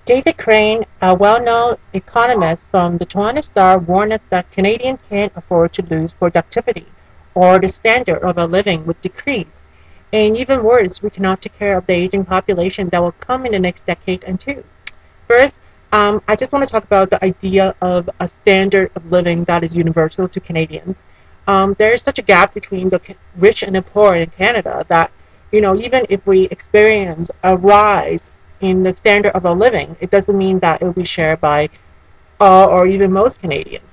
David Crane, a well-known economist from the Toronto Star, warned us that Canadians can't afford to lose productivity, or the standard of our living would decrease. And even worse, we cannot take care of the aging population that will come in the next decade and two. First, I just want to talk about the idea of a standard of living that is universal to Canadians. There is such a gap between the rich and the poor in Canada that, even if we experience a rise in the standard of our living, it doesn't mean that it will be shared by all or even most Canadians.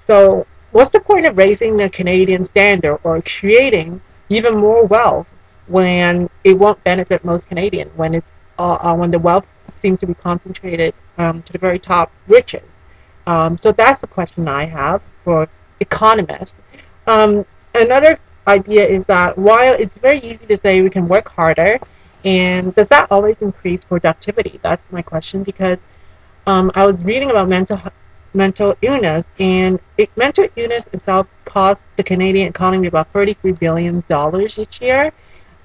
So what's the point of raising the Canadian standard or creating even more wealth when it won't benefit most Canadians, when when the wealth seems to be concentrated to the very top riches? So that's the question I have for economists. Another idea is that while it's very easy to say we can work harder, and does that always increase productivity? That's my question, because I was reading about mental illness, and mental illness itself costs the Canadian economy about $33 billion each year.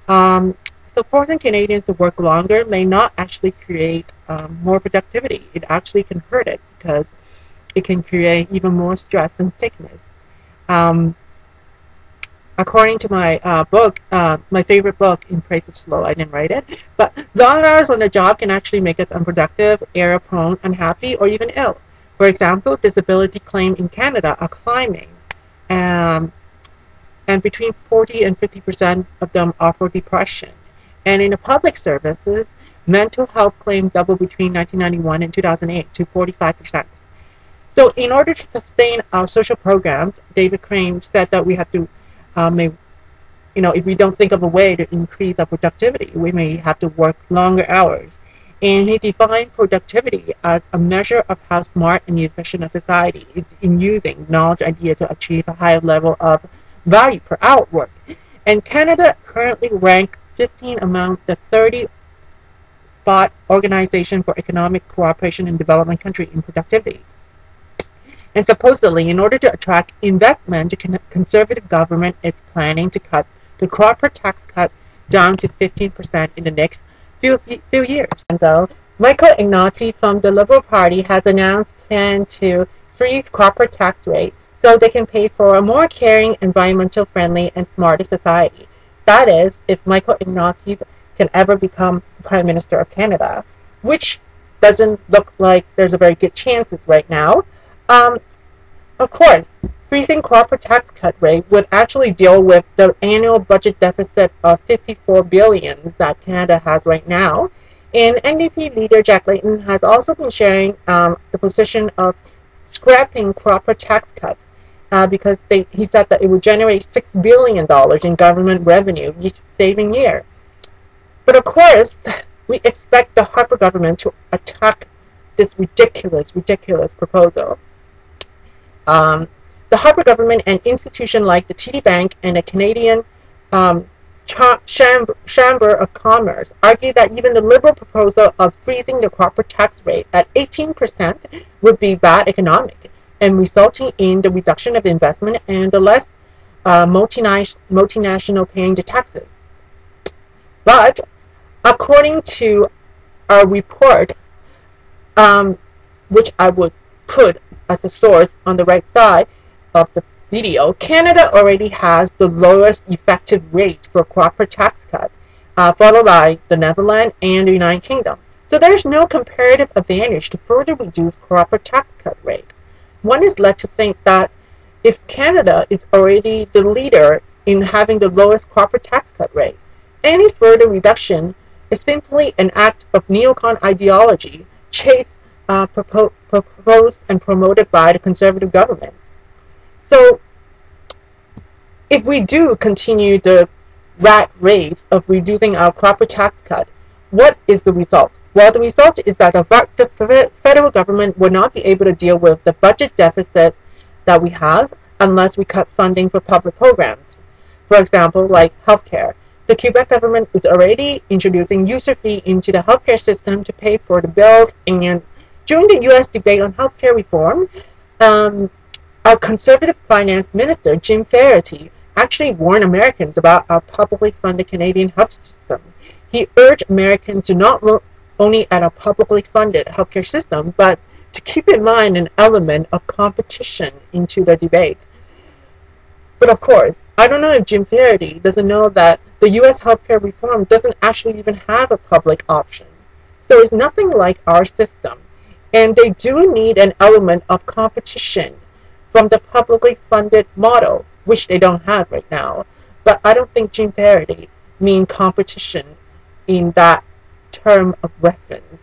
So forcing Canadians to work longer may not actually create more productivity. It actually can hurt it, because it can create even more stress and sickness. According to my book, my favorite book, In Praise of Slow, I didn't write it, but long hours on the job can actually make us unproductive, error-prone, unhappy, or even ill. For example, disability claims in Canada are climbing, and between 40 and 50% of them are for depression. And in the public services, mental health claims doubled between 1991 and 2008 to 45%. So in order to sustain our social programs, David Crane said that we have to if we don't think of a way to increase our productivity, we may have to work longer hours. And he defined productivity as a measure of how smart and efficient a society is in using knowledge idea to achieve a higher level of value per hour worked. And Canada currently ranks 15 among the 30 spot Organization for Economic Cooperation and Development country in productivity. And supposedly, in order to attract investment, the Conservative government is planning to cut the corporate tax cut down to 15% in the next few years. And though Michael Ignaty from the Liberal Party has announced plan to freeze corporate tax rate so they can pay for a more caring, environmental friendly, and smarter society. That is, if Michael Ignaty can ever become Prime Minister of Canada, which doesn't look like there's a very good chances right now. Of course, freezing corporate tax cut rate would actually deal with the annual budget deficit of $54 billion that Canada has right now. And NDP leader Jack Layton has also been sharing the position of scrapping corporate tax cuts because he said that it would generate $6 billion in government revenue each saving year. But of course, we expect the Harper government to attack this ridiculous proposal. The Harper government and institutions like the TD Bank and the Canadian Chamber of Commerce argue that even the Liberal proposal of freezing the corporate tax rate at 18% would be bad economic and resulting in the reduction of investment and the less multinational paying the taxes. But according to a report, which I would put as a source on the right side of the video, Canada already has the lowest effective rate for corporate tax cut, followed by the Netherlands and the United Kingdom. So there's no comparative advantage to further reduce corporate tax cut rate. One is led to think that if Canada is already the leader in having the lowest corporate tax cut rate, any further reduction is simply an act of neocon ideology proposed and promoted by the Conservative government. So if we do continue the rat race of reducing our corporate tax cut, what is the result? Well, the result is that the federal government will not be able to deal with the budget deficit that we have unless we cut funding for public programs. For example, like healthcare. The Quebec government is already introducing user fee into the healthcare system to pay for the bills, and during the U.S. debate on healthcare reform, our conservative finance minister, Jim Flaherty, actually warned Americans about our publicly funded Canadian health system. He urged Americans to not only at a publicly funded healthcare system, but to keep in mind an element of competition into the debate. But of course, I don't know if Jim Faraday doesn't know that the US healthcare reform doesn't actually even have a public option. So it's nothing like our system. And they do need an element of competition from the publicly funded model, which they don't have right now. But I don't think Jim Faraday means competition in that term of reference.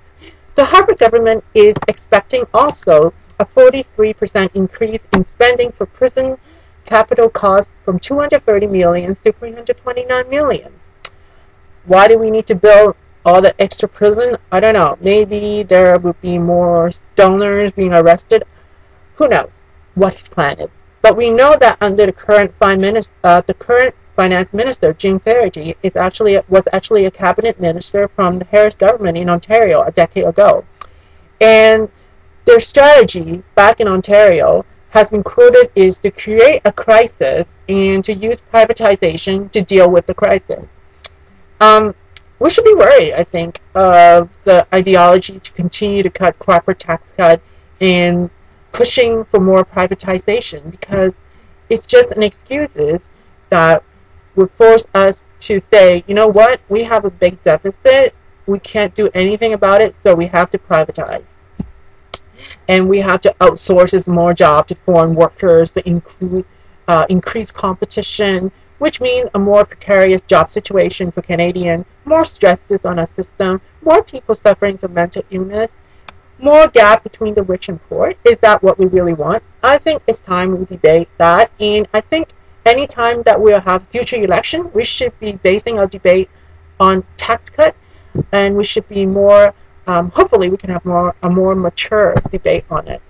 The Harvard government is expecting also a 43% increase in spending for prison capital costs from 230 million to 329 million. Why do we need to build all the extra prison? I don't know. Maybe there would be more stoners being arrested. Who knows what his plan is? But we know that under the current finance minister, Jim Faraday, was actually a cabinet minister from the Harris government in Ontario a decade ago, and their strategy back in Ontario has been quoted is to create a crisis and to use privatization to deal with the crisis. We should be worried, I think, of the ideology to continue to cut corporate tax cut and pushing for more privatization, because it's just an excuse that would force us to say, you know what, we have a big deficit, we can't do anything about it, so we have to privatize. And we have to outsource more jobs to foreign workers to increase competition, which means a more precarious job situation for Canadians, more stresses on our system, more people suffering from mental illness, more gap between the rich and poor. Is that what we really want? I think it's time we debate that, and I think any time that we'll have future election, we should be basing our debate on tax cut, and we should be more hopefully we can have a more mature debate on it.